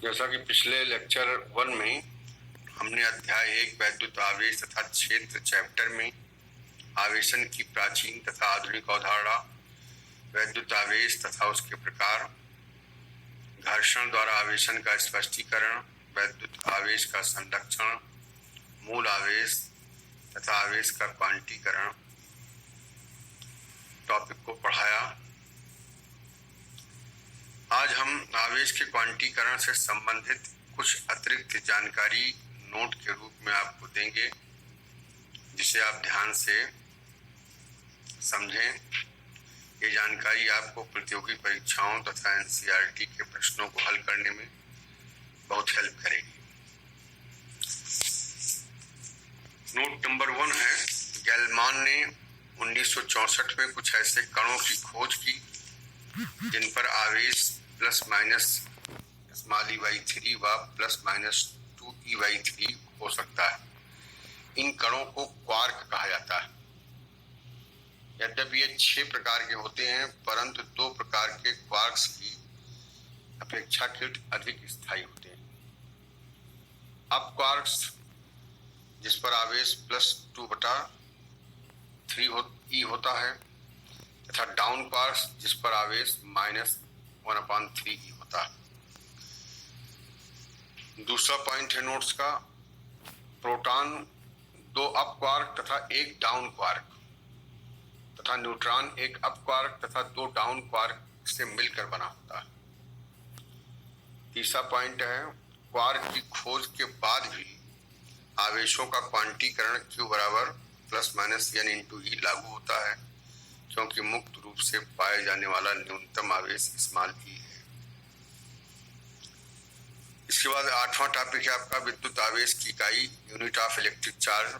जैसा कि पिछले लेक्चर 1 में हमने अध्याय 1 वैद्युत आवेश तथा क्षेत्र चैप्टर में आवेशन की प्राचीन तथा आधुनिक अवधारणा, वैद्युत आवेश तथा उसके प्रकार, घर्षण द्वारा आवेशन का स्पष्टीकरण, वैद्युत आवेश का संरक्षण, मूल आवेश तथा आवेश का क्वांटीकरण टॉपिक को पढ़ाया। आज हम आवेश के क्वांटीकरण से संबंधित कुछ अतिरिक्त जानकारी नोट के रूप में आपको देंगे, जिसे आप ध्यान से समझें। ये जानकारी आपको प्रतियोगी परीक्षाओं तथा एनसीईआरटी के प्रश्नों को हल करने में बहुत हेल्प करेगी। नोट नंबर 1 है, गैलमान ने 1964 में कुछ ऐसे कणों की खोज की जिन पर आवेश प्लस माइनस e/3 व प्लस माइनस 2e/3 हो सकता है। इन कणों को क्वार्क कहा जाता है। यद्यपि ये 6 प्रकार के होते हैं, परंतु 2 प्रकार के क्वार्क्स ही अपेक्षाकृत अधिक स्थायी होते हैं। अप क्वार्क्स जिस पर आवेश प्लस 2/3 होता है, तथा डाउन क्वार्क्स जिस पर आवेश माइनस 1/3 होता है। दूसरा पॉइंट है नोट्स का, प्रोटॉन 2 अप क्वार्क तथा 1 डाउन क्वार्क तथा न्यूट्रॉन 1 अप क्वार्क तथा 2 डाउन क्वार्क से मिलकर बना होता है। तीसरा पॉइंट है, क्वार्क की खोज के बाद भी आवेशों का क्वांटीकरण Q बराबर plus minus n into E लागू होता है, क्योंकि मुक्त रूप से पाए जाने वाला न्यूनतम आवेश स्मॉल e है। इसके बाद 8वां टॉपिक है आपका विद्युत आवेश की इकाई, unit of electric charge.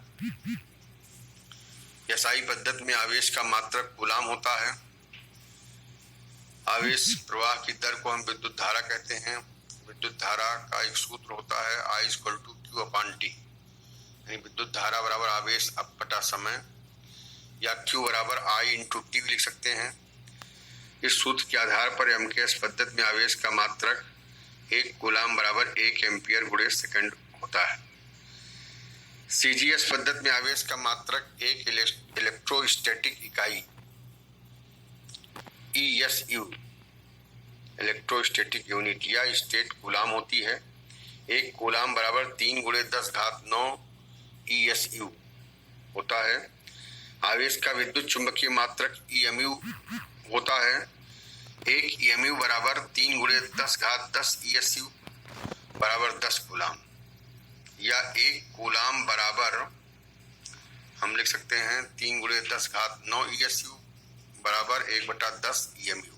SI पद्धति में आवेश का मात्रक कूलाम होता है। आवेश प्रवाह की दर को हम विद्युत धारा कहते हैं। विद्युत धारा का एक सूत्र होता है I = Q/T, यानी विद्युत धारा बराबर आवेश अप बटा समय, या Q बराबर I × T भी लिख सकते हैं। इस सूत्र के आधार पर एमकेएस पद्धति में आवेश का मात्रक 1 कूलाम बराबर 1 एम्पियर × सेकंड होता है। सीजीएस पद्धति में आवेश का मात्रक एक इलेक्ट्रोस्टैटिक इकाई ESU, इलेक्ट्रोस्टैटिक यूनिट या स्टेट कूलाम होती है। 1 कूलाम बराबर 3 × 10⁹ ESU होता है। आवेश का विद्युत चुंबकीय मात्रक EMU होता है। 1 EMU बराबर 3 × 10⁻10 ESU बराबर 10 कूलाम, या 1 कूलाम बराबर हम लिख सकते हैं 3 × 10⁹ ESU बराबर 1/10 EMU।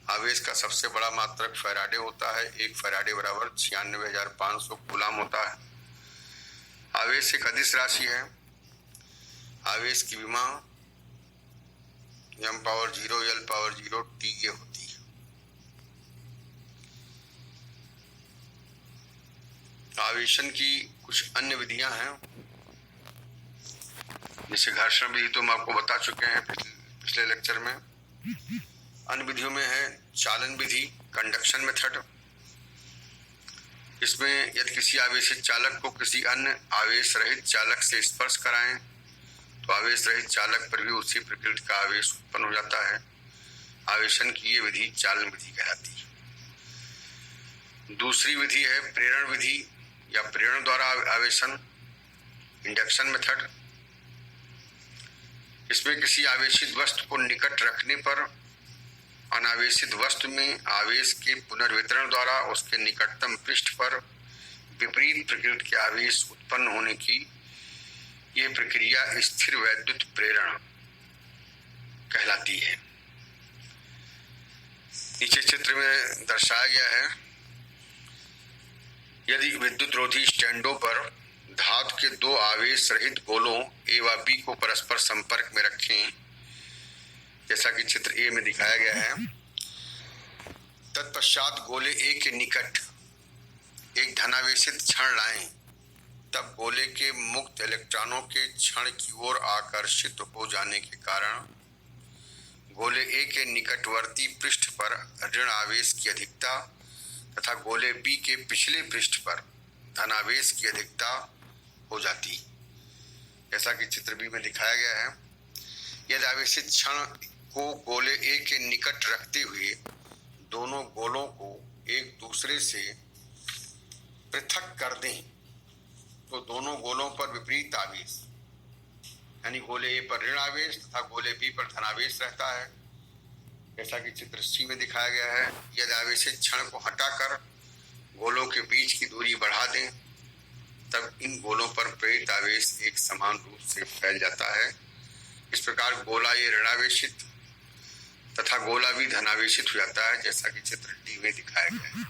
आवेश का सबसे बड़ा मात्रक फैराडे होता है। 1 फैराडे बराबर 96,500 कूलाम होता है। आवेश एक अदिश राशि है। आवेश की विमा m⁻0 L⁻0 TA होती है। आवेशन की कुछ अन्य विधियां हैं, जैसे घर्षण विधि तो हम आपको बता चुके हैं पिछले लेक्चर में। अन्य विधियों में है चालन विधि, कंडक्शन मेथड। इसमें यदि किसी आवेशित चालक को किसी अन्य आवेश रहित चालक से स्पर्श कराएं तो आवेश रहित चालक पर भी उसी प्रकृति का आवेश उत्पन्न हो जाता है। आवेशन की ये विधि चालन विधि कहलाती है। दूसरी विधि है प्रेरण विधि या प्रेरण द्वारा आवेशन, इंडक्शन मेथड। इसमें किसी आवेशित वस्तु को निकट रखने पर अनावेशित वस्तु में आवेश के पुनर्वितरण द्वारा उसके निकटतम पृष्ठ पर विपरीत प्रकृति के आवेश उत्पन्न होने की यह प्रक्रिया स्थिर वैद्युत प्रेरण कहलाती है। नीचे चित्र में दर्शाया गया है, यदि विद्युत रोधी स्टैंडों पर धातु के 2 आवेश रहित गोलों A व B को परस्पर संपर्क में रखें, जैसा कि चित्र A में दिखाया गया है। तत्पश्चात गोले A के निकट एक धनावेशित क्षण लाएं, तब गोले के मुक्त इलेक्ट्रॉनों के क्षण की ओर आकर्षित हो जाने के कारण गोले A के निकटवर्ती पृष्ठ पर ऋण आवेश की अधिकता तथा गोले बी के पिछले पृष्ठ पर धनावेश की अधिकता हो जाती है, जैसा कि चित्र बी में दिखाया गया है। यदि आवेशित क्षण को गोले ए के निकट रखते हुए दोनों गोलों को एक दूसरे से पृथक कर दें तो दोनों गोलों पर विपरीत आवेश, यानी गोले ए पर ऋण आवेश तथा गोले बी पर धनावेश रहता है, जैसा कि चित्र सी में दिखाया गया है। यदि आवेशित क्षण को हटाकर गोलों के बीच की दूरी बढ़ा दें तब इन गोलों पर प्रेरित आवेश एक समान रूप से फैल जाता है। इस प्रकार गोला ए ऋणावेशित तथा गोला भी धनावेशित हो जाता है, जैसा कि चित्र डी में दिखाया गया है।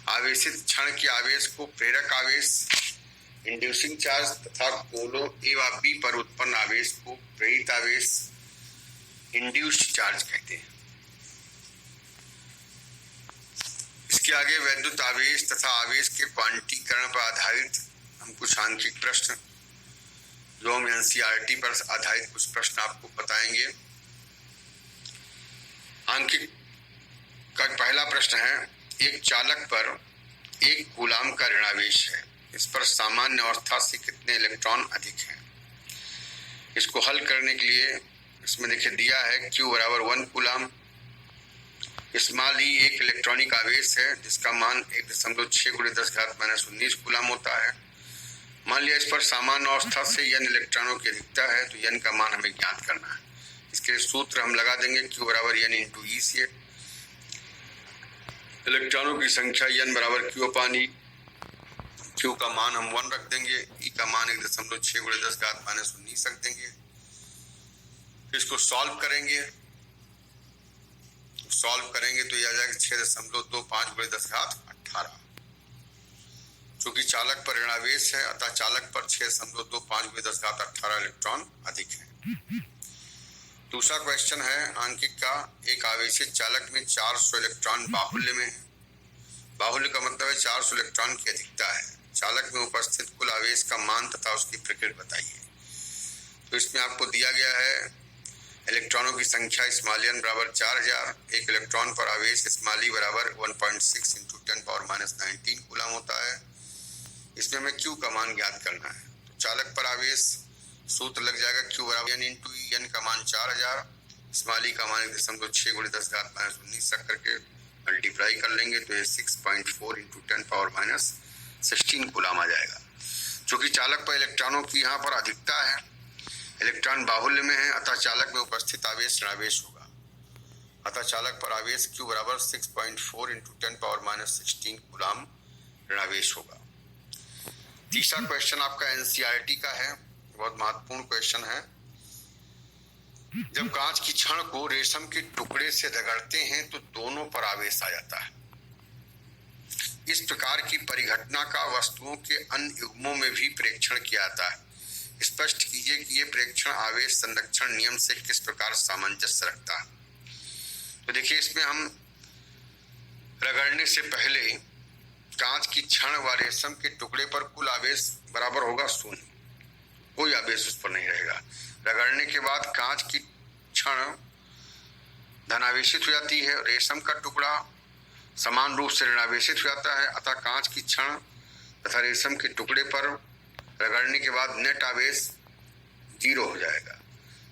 आवेशित क्षण के आवेश को प्रेरक आवेश इंड्यूसिंग चार्ज तथा गोलों ए व बी पर उत्पन्न आवेश को प्रेरित आवेश इंड्यूस्ड चार्ज कहते हैं। इसके आगे वैद्युत आवेश तथा आवेश के क्वांटीकरण पर आधारित हम कुछ आंकिक प्रश्न जो हम एनसीईआरटी पर आधारित कुछ प्रश्न आपको बताएंगे। आंकिक का पहला प्रश्न है, एक चालक पर 1 कूलाम का ऋणावेश है, इस पर सामान्य अवस्था से कितने इलेक्ट्रॉन अधिक हैं। इसको हल करने के लिए इसमें देखिए दिया है Q बराबर 1 कूलाम। स्मॉल ई एक इलेक्ट्रॉनिक आवेश है जिसका मान 1.6 × 10⁻⁻19 कूलाम होता है। मान लिया इस पर सामान्य अवस्था से n इलेक्ट्रॉनों की अधिकता है, तो n का मान हमें ज्ञात करना है। इसके सूत्र हम लगा देंगे Q बराबर n × E से। इलेक्ट्रॉनों की संख्या n बराबर Q/E। Q का मान हम 1 रख देंगे, E का मान 1.6 × 10⁻⁻19 रख देंगे। इसको सॉल्व करेंगे तो यह आ जाएगा 6.25 × 10⁻18। चूंकि चालक पर ऋणावेश है अतः चालक पर 6.25 × 10⁻18 इलेक्ट्रॉन अधिक है। दूसरा क्वेश्चन है आंकिक का, एक आवेशित चालक में 400 इलेक्ट्रॉन बाहुल्य में है। बाहुल्य का मतलब है 400 इलेक्ट्रॉन की अधिकता है। चालक में उपस्थित कुल आवेश का मान तथा उसकी प्रकृति बताइए। तो इसमें आपको दिया गया है इलेक्ट्रॉनों की संख्या स्मॉल n बराबर 4000, एक इलेक्ट्रॉन पर आवेश स्मॉल e बराबर 1.6 × 10⁻19 कूलाम होता है। इसमें हमें Q का मान ज्ञात करना है। तो चालक पर आवेश सूत्र लग जाएगा Q बराबर n × E। n का मान 4000, स्मॉल e का मान 1.6 × 10⁻19 रख करके मल्टीप्लाई कर लेंगे तो ये 6.4 × 10⁻16 कूलाम आ जाएगा। चूंकि चालक पर इलेक्ट्रॉनों की यहाँ पर अधिकता है, इलेक्ट्रॉन बाहुल्य में है अतः चालक में उपस्थित आवेश ऋणावेश होगा। अतः चालक पर आवेश Q बराबर 6.4 × 10⁻16 कूलाम ऋणावेश होगा। तीसरा क्वेश्चन आपका एनसीईआरटी का है, बहुत महत्वपूर्ण क्वेश्चन है। जब कांच की छड़ को रेशम के टुकड़े से रगड़ते हैं तो दोनों पर आवेश आ जाता है। इस प्रकार की परिघटना का वस्तुओं के अन्य युग्मों में भी परीक्षण किया जाता है। स्पष्ट कीजिए कि यह परीक्षण आवेश संरक्षण नियम से किस प्रकार सामंजस्य रखता है। तो देखिए इसमें हम रगड़ने से पहले कांच की छड़ व रेशम के टुकड़े पर कुल आवेश बराबर होगा 0, कोई आवेश उस पर नहीं रहेगा। रगड़ने के बाद कांच की छड़ धनावेशित हो जाती है, रेशम का टुकड़ा समान रूप से ऋणावेशित हो जाता है। अतः कांच की छड़ तथा रेशम के टुकड़े पर रगड़ने के बाद नेट आवेश 0 हो जाएगा।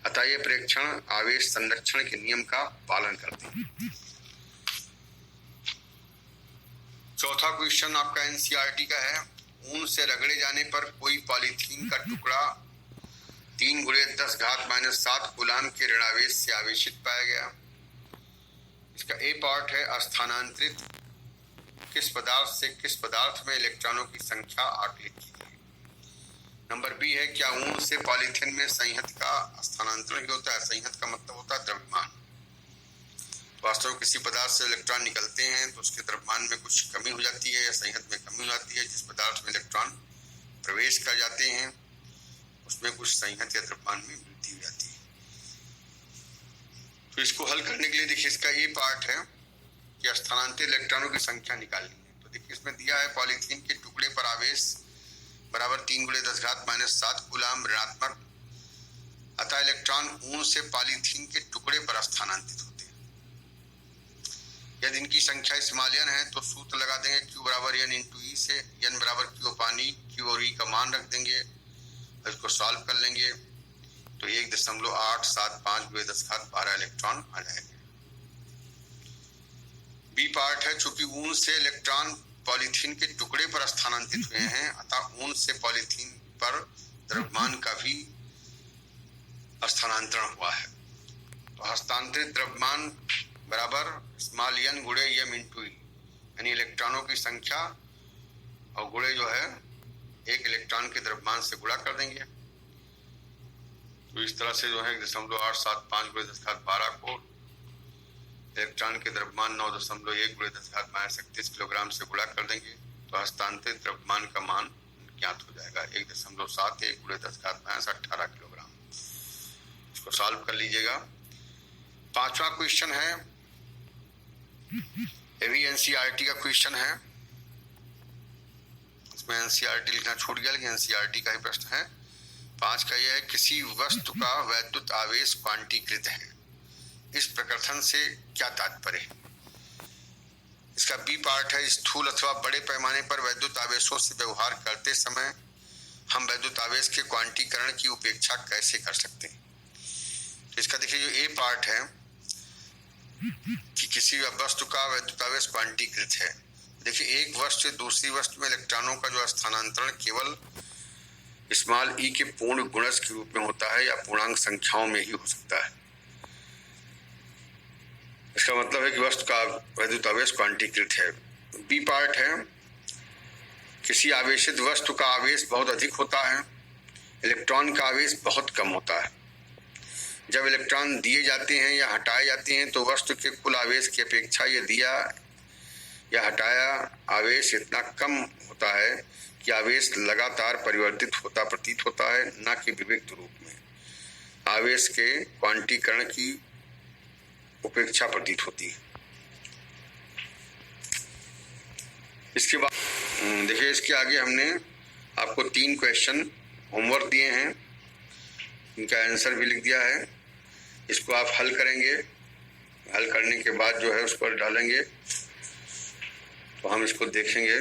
अतः ये परीक्षण आवेश संरक्षण के नियम का पालन करते हैं। चौथा क्वेश्चन आपका एनसीईआरटी का है, ऊन से रगड़े जाने पर कोई पॉलीथीन का टुकड़ा 3 × 10⁻⁷ कूलाम के ऋणावेश से आवेशित पाया गया। इसका ए पार्ट है, स्थानांतरित किस पदार्थ से किस पदार्थ में इलेक्ट्रॉनों की संख्या आकलित की गई। नंबर बी है, क्या ऊन से पॉलीथीन में संहत का स्थानांतरण होता है। संहत का मतलब होता है द्रव्यमान। वास्तव में किसी पदार्थ से इलेक्ट्रॉन निकलते हैं तो उसके द्रव्यमान में कुछ कमी हो जाती है या संहत में कमी हो जाती है। जिस पदार्थ में इलेक्ट्रॉन प्रवेश कर जाते हैं उसमें कुछ संहत या द्रव्यमान में वृद्धि हो जाती है। तो इसको हल करने के लिए देखिए इसका ये पार्ट है कि स्थानांतरित इलेक्ट्रॉनों की संख्या निकालनी है। तो देखिए इसमें दिया है पॉलीथीन के टुकड़े पर आवेश बराबर 3 × 10⁻⁷ कूलाम ऋणात्मक, अतः इलेक्ट्रॉन ऊन से पॉलीथीन के टुकड़े पर स्थानांतरित होते हैं। यदि इनकी संख्या स्मॉल n है तो सूत्र लगा देंगे Q बराबर n इंटू ई से, n बराबर Q पानी, Q और E का मान रख देंगे, इसको सॉल्व कर लेंगे तो 1.875 × 10⁻12 इलेक्ट्रॉन आ जाएंगे। बी पार्ट है, चूंकि ऊन से इलेक्ट्रॉन पॉलीथीन के टुकड़े पर स्थानांतरित हुए हैं अतः ऊन से पॉलीथीन पर द्रव्यमान का भी स्थानांतरण हुआ है। तो हस्तांतरित द्रव्यमान बराबर स्मॉल n गुणे m इंटू ई, यानी इलेक्ट्रॉनों की संख्या और गुणे जो है एक इलेक्ट्रॉन के द्रव्यमान से गुणा कर देंगे। तो इस तरह से जो है 1.875 × 10⁻12 को इलेक्ट्रॉन के द्रव्यमान 9.1 × 10⁻31 किलोग्राम से गुणा कर देंगे तो हस्तांतरित द्रव्यमान का मान ज्ञात हो जाएगा 1.71 × 10⁻18 किलोग्राम। इसको सॉल्व कर लीजिएगा। पांचवा क्वेश्चन है, ये भी एनसीईआरटी का क्वेश्चन है, इसमें एनसीईआरटी लिखना छूट गया लेकिन एनसीईआरटी का ही प्रश्न है। 5 का यह है, किसी वस्तु का वैद्युत आवेश क्वांटीकृत है, इस प्रकथन से क्या तात्पर्य है। इसका बी पार्ट है, स्थूल अथवा बड़े पैमाने पर वैद्युत आवेशों से व्यवहार करते समय हम वैद्युत आवेश के क्वांटीकरण की उपेक्षा कैसे कर सकते हैं। तो इसका देखिए जो ए पार्ट है कि किसी वस्तु का वैद्युत आवेश क्वांटीकृत है। देखिए एक वस्तु से दूसरी वस्तु में इलेक्ट्रॉनों का जो स्थानांतरण केवल स्मॉल ई के पूर्ण गुणज के रूप में होता है या पूर्णांक संख्याओं में ही हो सकता है। इसका मतलब है कि वस्तु का वैद्युत आवेश क्वांटीकृत है। बी पार्ट है, किसी आवेशित वस्तु का आवेश बहुत अधिक होता है, इलेक्ट्रॉन का आवेश बहुत कम होता है। जब इलेक्ट्रॉन दिए जाते हैं या हटाए जाते हैं तो वस्तु के कुल आवेश की अपेक्षा ये दिया या हटाया आवेश इतना कम होता है कि आवेश लगातार परिवर्तित होता प्रतीत होता है, न कि विविक्त रूप में आवेश के क्वांटीकरण की उपेक्षा प्रतीत होती है। इसके बाद देखिए इसके आगे हमने आपको 3 क्वेश्चन होमवर्क दिए हैं, इनका आंसर भी लिख दिया है। इसको आप हल करेंगे, हल करने के बाद जो है उस पर डालेंगे तो हम इसको देखेंगे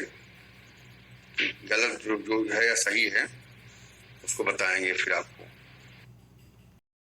गलत जो है या सही है उसको बताएंगे फिर आपको।